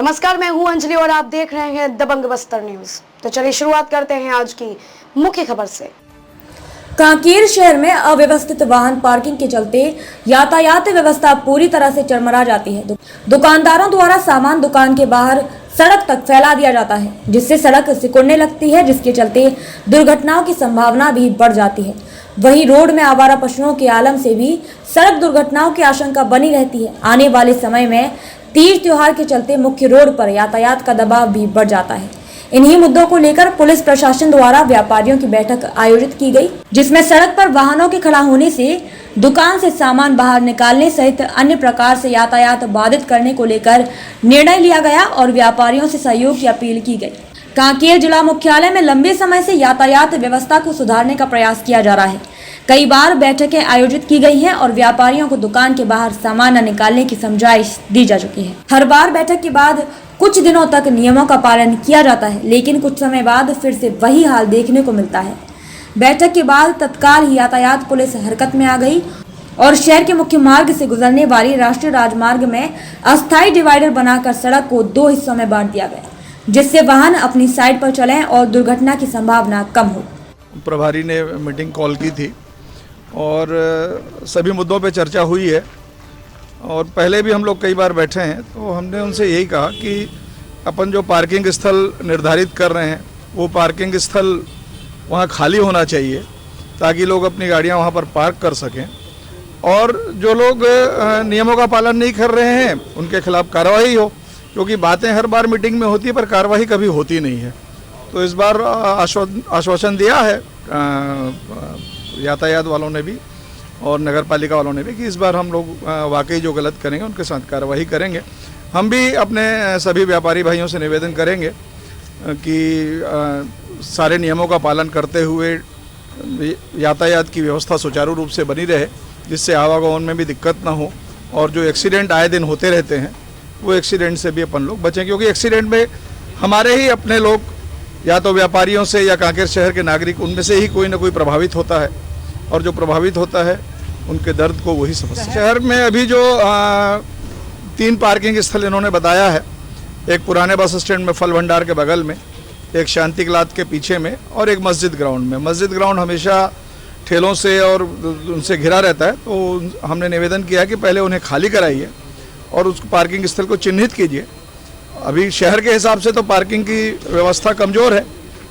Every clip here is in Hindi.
नमस्कार, मैं हूं अंजलि और आप देख रहे हैं दबंग बस्तर न्यूज। तो चलिए शुरुआत करते हैं आज की मुख्य खबर से। कांकेर शहर में अव्यवस्थित वाहन पार्किंग के चलते यातायात व्यवस्था पूरी तरह से चरमरा जाती है। दुकानदारों द्वारा सामान दुकान के बाहर सड़क तक फैला दिया जाता है, जिससे सड़क सिकुड़ने लगती है, जिसके चलते दुर्घटनाओं की संभावना भी बढ़ जाती है। वहीं रोड में आवारा पशुओं के आलम से भी सड़क दुर्घटनाओं की आशंका बनी रहती है। आने वाले समय में तीज त्योहार के चलते मुख्य रोड पर यातायात का दबाव भी बढ़ जाता है। इन्हीं मुद्दों को लेकर पुलिस प्रशासन द्वारा व्यापारियों की बैठक आयोजित की गई, जिसमें सड़क पर वाहनों के खड़ा होने से दुकान से सामान बाहर निकालने सहित अन्य प्रकार से यातायात बाधित करने को लेकर निर्णय लिया गया और व्यापारियों से सहयोग की अपील की गई। कांकेर जिला मुख्यालय में लंबे समय से यातायात व्यवस्था को सुधारने का प्रयास किया जा रहा है। कई बार बैठकें आयोजित की गई हैं और व्यापारियों को दुकान के बाहर सामान न निकालने की समझाइश दी जा चुकी है। हर बार बैठक के बाद कुछ दिनों तक नियमों का पालन किया जाता है, लेकिन कुछ समय बाद फिर से वही हाल देखने को मिलता है। बैठक के बाद तत्काल ही यातायात पुलिस हरकत में आ गई और शहर के मुख्य मार्ग से गुजरने वाली राष्ट्रीय राजमार्ग में अस्थायी डिवाइडर बनाकर सड़क को 2 हिस्सों में बांट दिया गया, जिससे वाहन अपनी साइड पर चलें और दुर्घटना की संभावना कम हो। प्रभारी ने मीटिंग कॉल की थी और सभी मुद्दों पे चर्चा हुई है और पहले भी हम लोग कई बार बैठे हैं, तो हमने उनसे यही कहा कि अपन जो पार्किंग स्थल निर्धारित कर रहे हैं वो पार्किंग स्थल वहाँ खाली होना चाहिए ताकि लोग अपनी गाड़ियाँ वहाँ पर पार्क कर सकें, और जो लोग नियमों का पालन नहीं कर रहे हैं उनके खिलाफ कार्रवाई हो, क्योंकि बातें हर बार मीटिंग में होती है पर कार्रवाई कभी होती नहीं है। तो इस बार आश्वासन दिया है यातायात वालों ने भी और नगर पालिका वालों ने भी कि इस बार हम लोग वाकई जो गलत करेंगे उनके साथ कार्रवाई करेंगे। हम भी अपने सभी व्यापारी भाइयों से निवेदन करेंगे कि सारे नियमों का पालन करते हुए यातायात की व्यवस्था सुचारू रूप से बनी रहे, जिससे आवागमन में भी दिक्कत ना हो, और जो एक्सीडेंट आए दिन होते रहते हैं वो एक्सीडेंट से भी अपन लोग बचें, क्योंकि एक्सीडेंट में हमारे ही अपने लोग, या तो व्यापारियों से या कांकेर शहर के नागरिक, उनमें से ही कोई ना कोई प्रभावित होता है, और जो प्रभावित होता है उनके दर्द को वही समझता है। शहर में अभी जो 3 पार्किंग स्थल इन्होंने बताया है, एक पुराने बस स्टैंड में फल भंडार के बगल में, एक शांति क्लाथ के पीछे में, और एक मस्जिद ग्राउंड में। मस्जिद ग्राउंड हमेशा ठेलों से और उनसे घिरा रहता है, तो हमने निवेदन किया कि पहले उन्हें खाली कराइए और उस पार्किंग स्थल को चिन्हित कीजिए। अभी शहर के हिसाब से तो पार्किंग की व्यवस्था कमज़ोर है,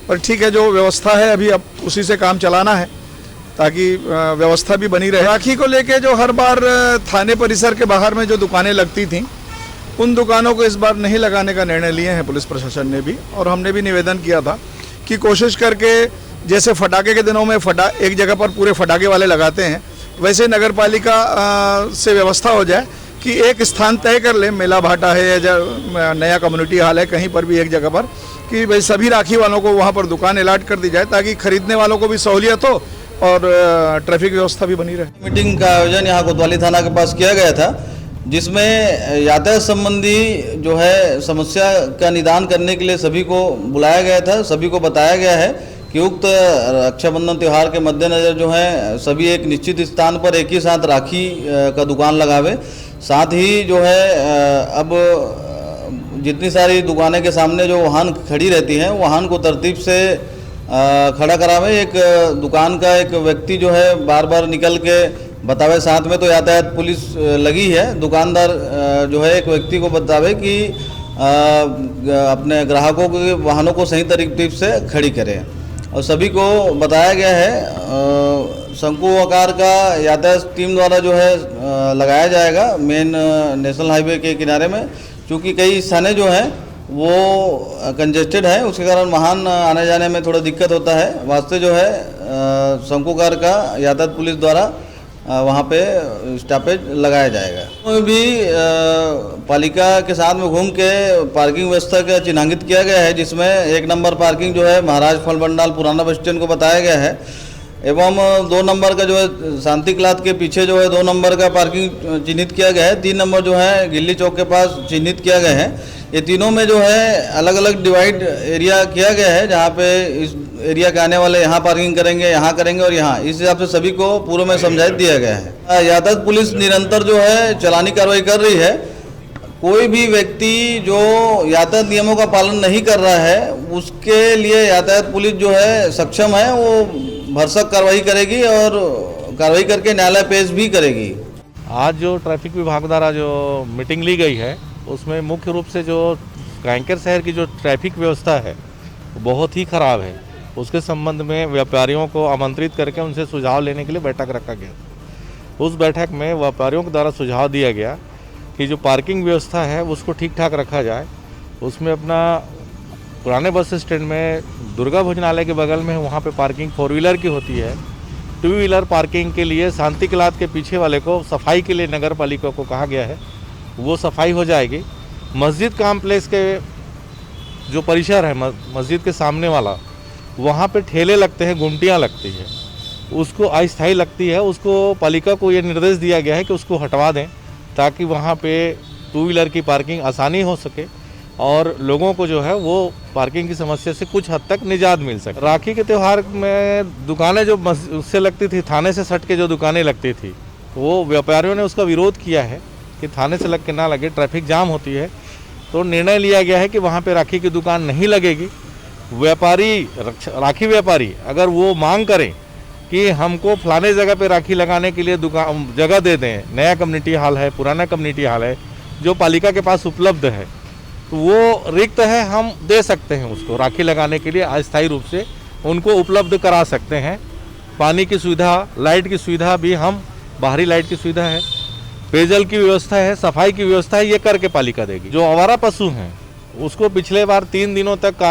पर ठीक है, जो व्यवस्था है अभी अब उसी से काम चलाना है ताकि व्यवस्था भी बनी रहे। राखी को लेके जो हर बार थाने परिसर के बाहर में जो दुकानें लगती थीं, उन दुकानों को इस बार नहीं लगाने का निर्णय लिए हैं पुलिस प्रशासन ने भी, और हमने भी निवेदन किया था कि कोशिश करके जैसे फटाके के दिनों में एक जगह पर पूरे फटाके वाले लगाते हैं, वैसे नगर पालिका से व्यवस्था हो जाए कि एक स्थान तय कर ले, मेला भाटा है या नया कम्युनिटी हॉल है, कहीं पर भी एक जगह पर, कि भाई सभी राखी वालों को वहाँ पर दुकान अलॉट कर दी जाए ताकि खरीदने वालों को भी सहूलियत हो और ट्रैफिक व्यवस्था भी बनी रहे। मीटिंग का आयोजन यहाँ कोतवाली थाना के पास किया गया था, जिसमें यातायात संबंधी जो है समस्या का निदान करने के लिए सभी को बुलाया गया था। सभी को बताया गया है कि उक्त रक्षाबंधन त्यौहार के मद्देनज़र जो है सभी एक निश्चित स्थान पर एक ही साथ राखी का दुकान लगावे। साथ ही जो है अब जितनी सारी दुकानें के सामने जो वाहन खड़ी रहती हैं, वाहन को तरतीब से खड़ा करावे। एक दुकान का एक व्यक्ति जो है बार बार निकल के बतावे, साथ में तो यातायात पुलिस लगी है। दुकानदार जो है एक व्यक्ति को बतावे कि अपने ग्राहकों के वाहनों को सही तरीके से खड़ी करें, और सभी को बताया गया है शंकु आकार का यातायात टीम द्वारा जो है लगाया जाएगा मेन नेशनल हाईवे के किनारे में, क्योंकि कई स्थानें जो हैं वो कंजेस्टेड है, उसके कारण वाहन आने जाने में थोड़ा दिक्कत होता है। वास्ते जो है शंकुकार का यातायात पुलिस द्वारा वहाँ पे स्टॉपेज लगाया जाएगा। तो भी पालिका के साथ में घूम के पार्किंग व्यवस्था का चिन्हांकित किया गया है, जिसमें 1 नंबर पार्किंग जो है महाराज फल भंडार पुराना बस स्टैंड को बताया गया है, एवं 2 नंबर का जो है शांति क्लाथ के पीछे जो है 2 नंबर का पार्किंग चिन्हित किया गया है। 3 नंबर जो है गिल्ली चौक के पास चिन्हित किया गया है। ये तीनों में जो है अलग अलग डिवाइड एरिया किया गया है, जहाँ पे इस एरिया के आने वाले यहाँ पार्किंग करेंगे, यहाँ करेंगे और यहाँ, इस हिसाब से सभी को पूर्व में समझाइश दिया गया है। यातायात पुलिस निरंतर जो है चलानी कार्रवाई कर रही है। कोई भी व्यक्ति जो यातायात नियमों का पालन नहीं कर रहा है उसके लिए यातायात पुलिस जो है सक्षम है, वो भरसक कार्रवाई करेगी और कार्रवाई करके न्यायालय पेश भी करेगी। आज जो ट्रैफिक विभाग द्वारा जो मीटिंग ली गई है उसमें मुख्य रूप से जो कांकेर शहर की जो ट्रैफिक व्यवस्था है वो बहुत ही ख़राब है। उसके संबंध में व्यापारियों को आमंत्रित करके उनसे सुझाव लेने के लिए बैठक रखा गया। उस बैठक में व्यापारियों के द्वारा सुझाव दिया गया कि जो पार्किंग व्यवस्था है उसको ठीक ठाक रखा जाए। उसमें अपना पुराने बस स्टैंड में दुर्गा भोजनालय के बगल में वहाँ पे पार्किंग 4 व्हीलर की होती है। 2 व्हीलर पार्किंग के लिए शांति क्लास के पीछे वाले को सफाई के लिए नगर पालिका को कहा गया है, वो सफाई हो जाएगी। मस्जिद कॉम्प्लेक्स के जो परिसर है मस्जिद के सामने वाला, वहाँ पे ठेले लगते हैं, गुमटियाँ लगती है, उसको अस्थायी लगती है। उसको पालिका को ये निर्देश दिया गया है कि उसको हटवा दें ताकि वहाँ पे 2 व्हीलर की पार्किंग आसानी हो सके और लोगों को जो है वो पार्किंग की समस्या से कुछ हद तक निजात मिल सके। राखी के त्यौहार में दुकानें जो उससे लगती थी, थाने से सट के जो दुकानें लगती थी, वो व्यापारियों ने उसका विरोध किया है कि थाने से लग के ना लगे, ट्रैफिक जाम होती है। तो निर्णय लिया गया है कि वहाँ पे राखी की दुकान नहीं लगेगी। राखी व्यापारी अगर वो मांग करें कि हमको फलाने जगह पे राखी लगाने के लिए दुकान जगह दे दें, नया कम्युनिटी हॉल है, पुराना कम्युनिटी हॉल है जो पालिका के पास उपलब्ध है, तो वो रिक्त है, हम दे सकते हैं उसको राखी लगाने के लिए अस्थायी रूप से उनको उपलब्ध करा सकते हैं। पानी की सुविधा, लाइट की सुविधा भी हम, बाहरी लाइट की सुविधा है, पेयजल की व्यवस्था है, सफाई की व्यवस्था है, ये करके पालिका देगी। जो आवारा पशु हैं उसको पिछले बार 3 दिनों तक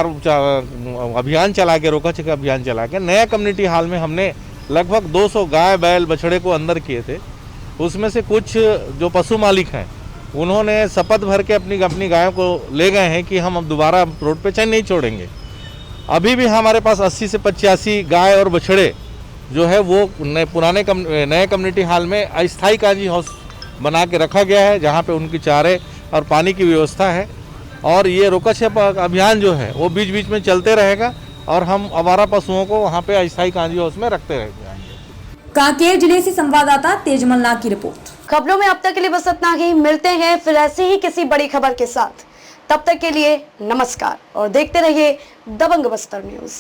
अभियान चला के, रोका छेका अभियान चला के, नया कम्युनिटी हॉल में हमने लगभग 200 गाय बैल बछड़े को अंदर किए थे। उसमें से कुछ जो पशु मालिक हैं उन्होंने शपथ भर के अपनी गायों को ले गए हैं कि हम अब दोबारा रोड पे चैन नहीं छोड़ेंगे। अभी भी हमारे पास 80 से 85 गाय और बछड़े जो है वो नए कम्युनिटी हॉल में अस्थायी काजी हाउस बना के रखा गया है, जहाँ पे उनकी चारे और पानी की व्यवस्था है। और ये रोका छेका अभियान जो है वो बीच बीच में चलते रहेगा और हम आवारा पशुओं को वहाँ पे अस्थायी काजी हाउस में रखते रहेंगे। कांकेर जिले से संवाददाता तेजमल नाग की रिपोर्ट। खबरों में अब तक के लिए बस इतना ही। मिलते हैं फिर ऐसे ही किसी बड़ी खबर के साथ। तब तक के लिए नमस्कार और देखते रहिए दबंग बस्तर न्यूज।